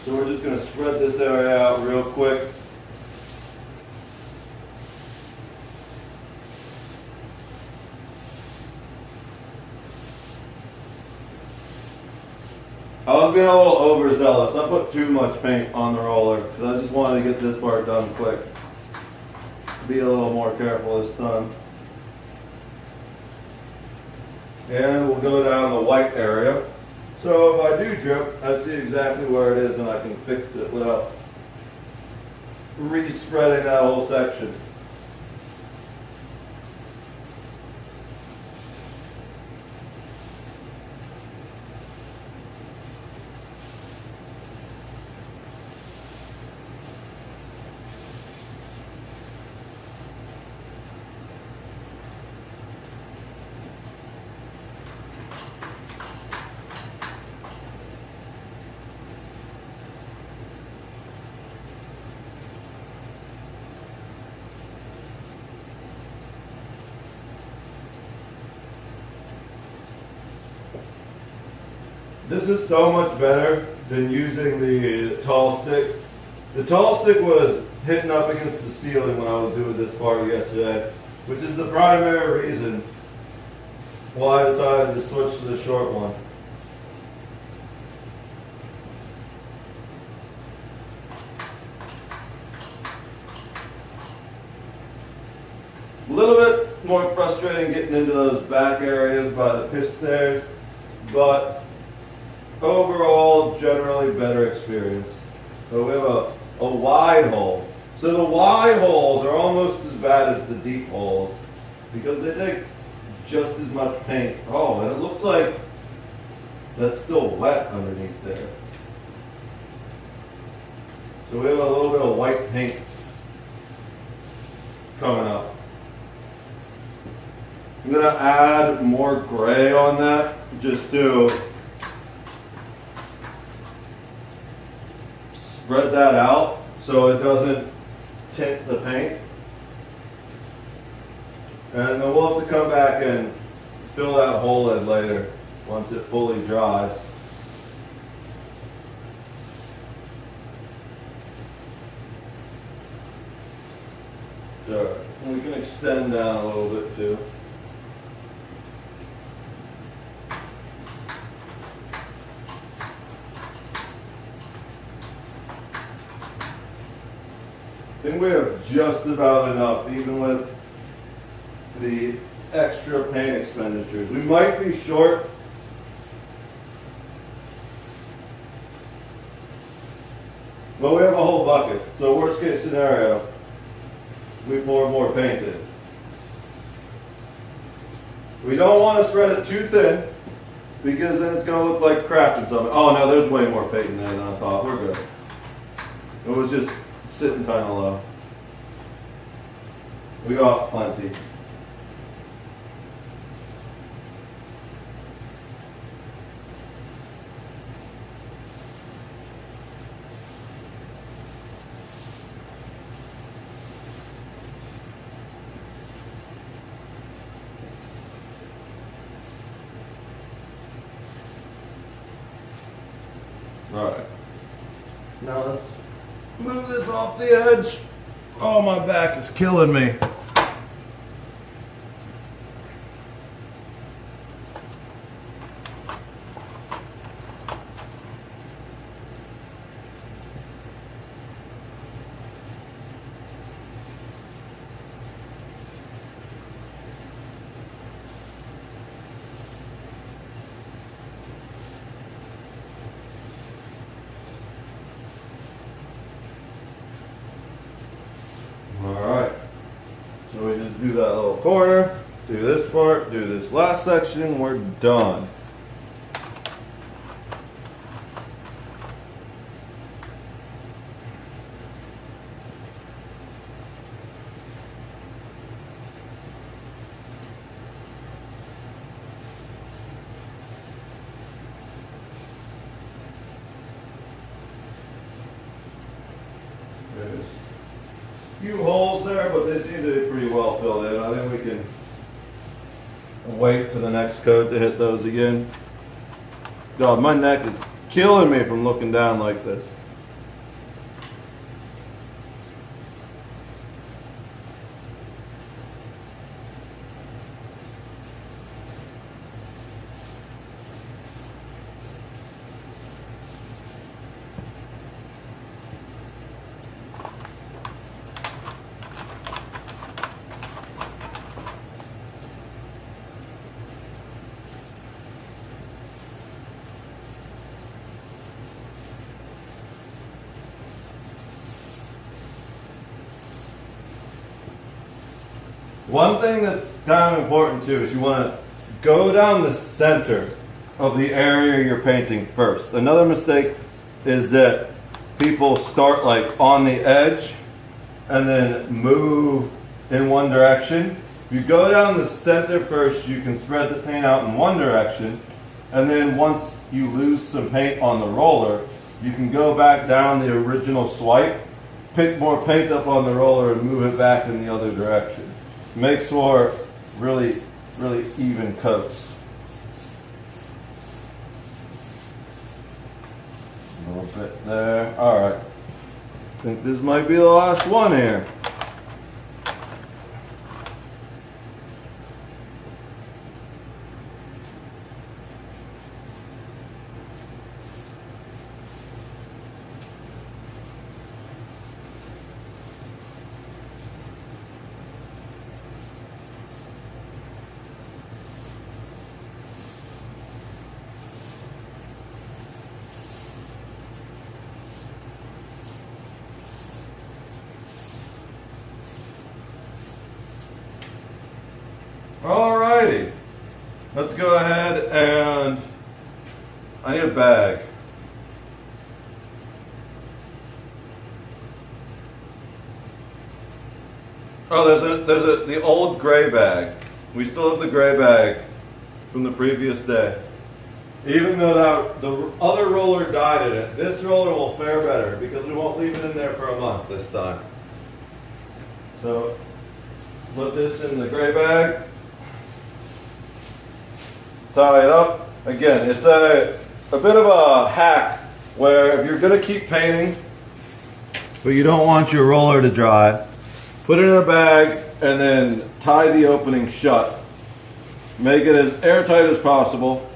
so we're just going to spread this area out real quick. I was being a little overzealous. I put too much paint on the roller because I just wanted to get this part done quick. Be a little more careful this time. And we'll go down the white area. So if I do drip, I see exactly where it is and I can fix it without re-spreading that whole section. This is so much better than using the tall stick. The tall stick was hitting up against the ceiling when I was doing this part yesterday, which is the primary reason why I decided to switch to the short one. A little bit more frustrating getting into those back areas by the piss stairs, but overall, generally better experience. So we have a wide hole. So the wide holes are almost as bad as the deep holes because they take just as much paint. Oh, and it looks like that's still wet underneath there. So we have a little bit of white paint coming up. I'm going to add more gray on that just to spread that out so it doesn't tint the paint. And then we'll have to come back and fill that hole in later once it fully dries. Sure. And we can extend down a little bit too. I think we have just about enough, even with the extra paint expenditures. We might be short. But we have a whole bucket. So worst case scenario, we pour more paint in. We don't want to spread it too thin because then it's going to look like crap in some. Oh no, there's way more paint in there than I thought. We're good. It was just sitting kind of low. We got plenty. Alright. Now let's move this off the edge. Oh, my back is killing me. Alright, so we just do that little corner, do this part, do this last section, we're done. There's few holes there, but they seem to be pretty well filled in. I think we can wait to the next coat to hit those again. God, my neck is killing me from looking down like this. One thing that's kind of important too is you want to go down the center of the area you're painting first. Another mistake is that people start like on the edge and then move in one direction. If you go down the center first, you can spread the paint out in one direction, and then once you lose some paint on the roller, you can go back down the original swipe, pick more paint up on the roller and move it back in the other direction. Makes for really, really even coats. A little bit there. All right. I think this might be the last one here. Alrighty, let's go ahead and I need a bag. Oh, there's the old gray bag. We still have the gray bag from the previous day. Even though the other roller died in it, this roller will fare better because we won't leave it in there for a month this time. So put this in the gray bag. Tie it up. Again, it's a bit of a hack where if you're going to keep painting, but you don't want your roller to dry, put it in a bag and then tie the opening shut. Make it as airtight as possible.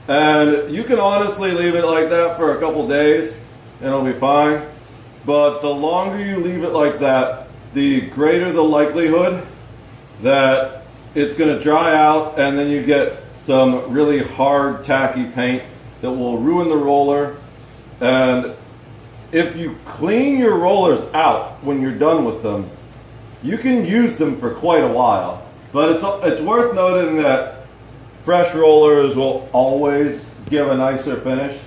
And you can honestly leave it like that for a couple days and it'll be fine. But the longer you leave it like that, the greater the likelihood that it's going to dry out and then you get some really hard tacky paint that will ruin the roller. And if you clean your rollers out when you're done with them, you can use them for quite a while. But it's worth noting that fresh rollers will always give a nicer finish,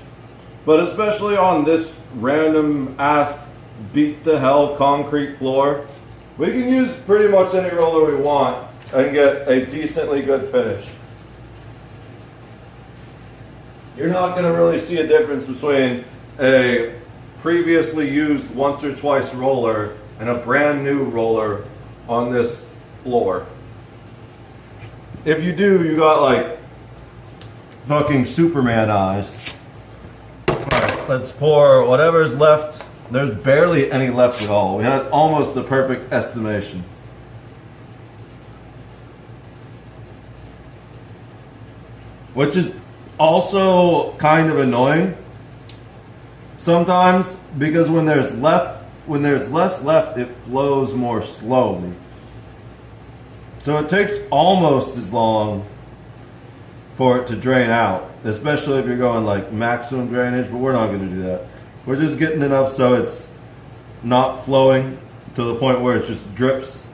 but especially on this random ass beat to hell concrete floor, we can use pretty much any roller we want and get a decently good finish. You're not going to really see a difference between a previously used once or twice roller and a brand new roller on this floor. If you do, you got like fucking Superman eyes. Alright, let's pour whatever's left. There's barely any left at all. We had almost the perfect estimation. Which is also kind of annoying sometimes, because when there's less left, it flows more slowly. So it takes almost as long for it to drain out, especially if you're going like maximum drainage, but we're not going to do that. We're just getting enough so it's not flowing to the point where it just drips.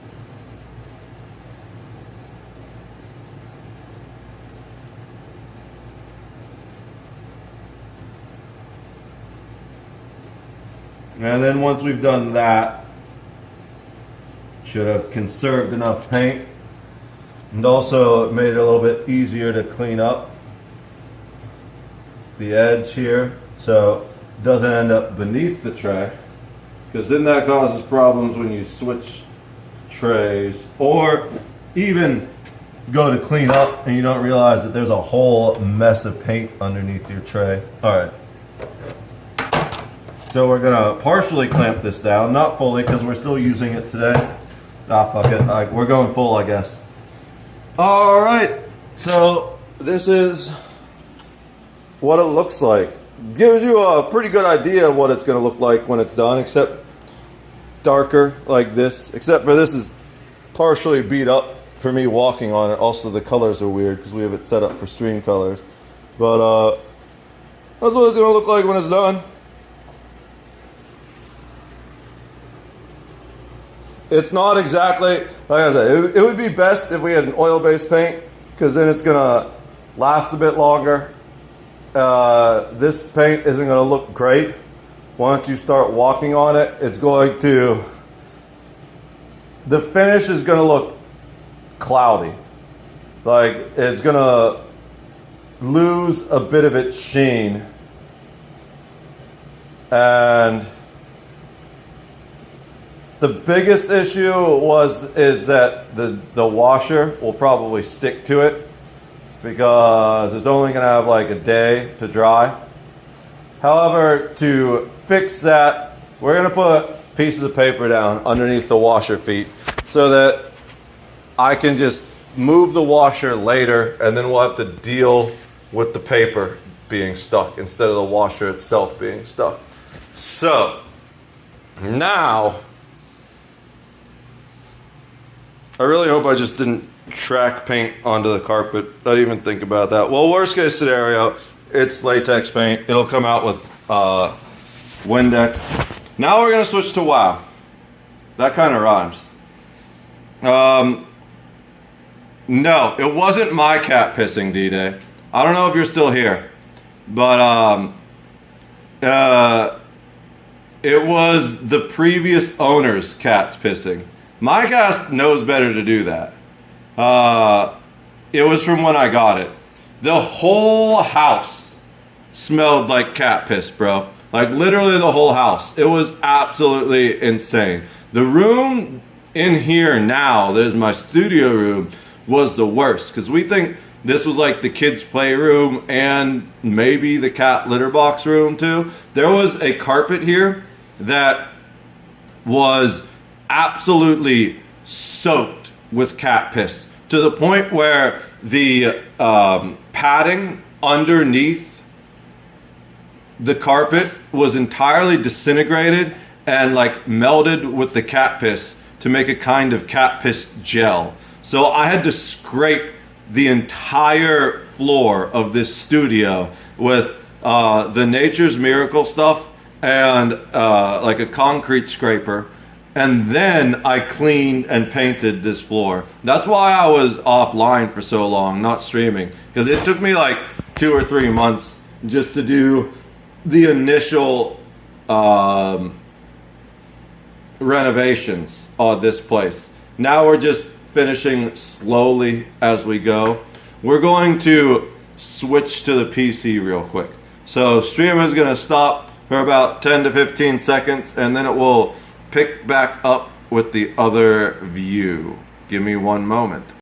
And then once we've done that, should have conserved enough paint, and also made it a little bit easier to clean up the edge here so it doesn't end up beneath the tray, because then that causes problems when you switch trays, or even go to clean up and you don't realize that there's a whole mess of paint underneath your tray. Alright. So we're gonna partially clamp this down, not fully because we're still using it today. Ah, fuck it. We're going full, I guess. All right. So this is what it looks like. Gives you a pretty good idea of what it's gonna look like when it's done, except darker like this. Except for this is partially beat up for me walking on it. Also, the colors are weird because we have it set up for stream colors. But that's what it's gonna look like when it's done. It's not exactly, like I said, it would be best if we had an oil-based paint, because then it's gonna last a bit longer. This paint isn't gonna look great. Once you start walking on it, it's going to, the finish is gonna look cloudy. Like, it's gonna lose a bit of its sheen. And the biggest issue is that the washer will probably stick to it, because it's only going to have like a day to dry. However, to fix that, we're going to put pieces of paper down underneath the washer feet so that I can just move the washer later, and then we'll have to deal with the paper being stuck instead of the washer itself being stuck. So now, I really hope I just didn't track paint onto the carpet. I didn't even think about that. Well, worst case scenario, it's latex paint. It'll come out with Windex. Now we're going to switch to WOW. That kind of rhymes. No, it wasn't my cat pissing, D-Day. I don't know if you're still here. But it was the previous owner's cats pissing. My cat knows better to do that. It was from when I got it. The whole house smelled like cat piss, bro. Like literally the whole house. It was absolutely insane. The room in here now, that is my studio room, was the worst, because we think this was like the kids' playroom and maybe the cat litter box room too. There was a carpet here that was absolutely soaked with cat piss, to the point where the padding underneath the carpet was entirely disintegrated and like melded with the cat piss to make a kind of cat piss gel. So I had to scrape the entire floor of this studio with the Nature's Miracle stuff and like a concrete scraper, and then I cleaned and painted this floor. That's why I was offline for so long, not streaming, because it took me like 2 or 3 months just to do the initial renovations on this place. Now we're just finishing slowly as we go. We're going to switch to the PC real quick. So stream is gonna stop for about 10 to 15 seconds, and then it will pick back up with the other view. Give me one moment.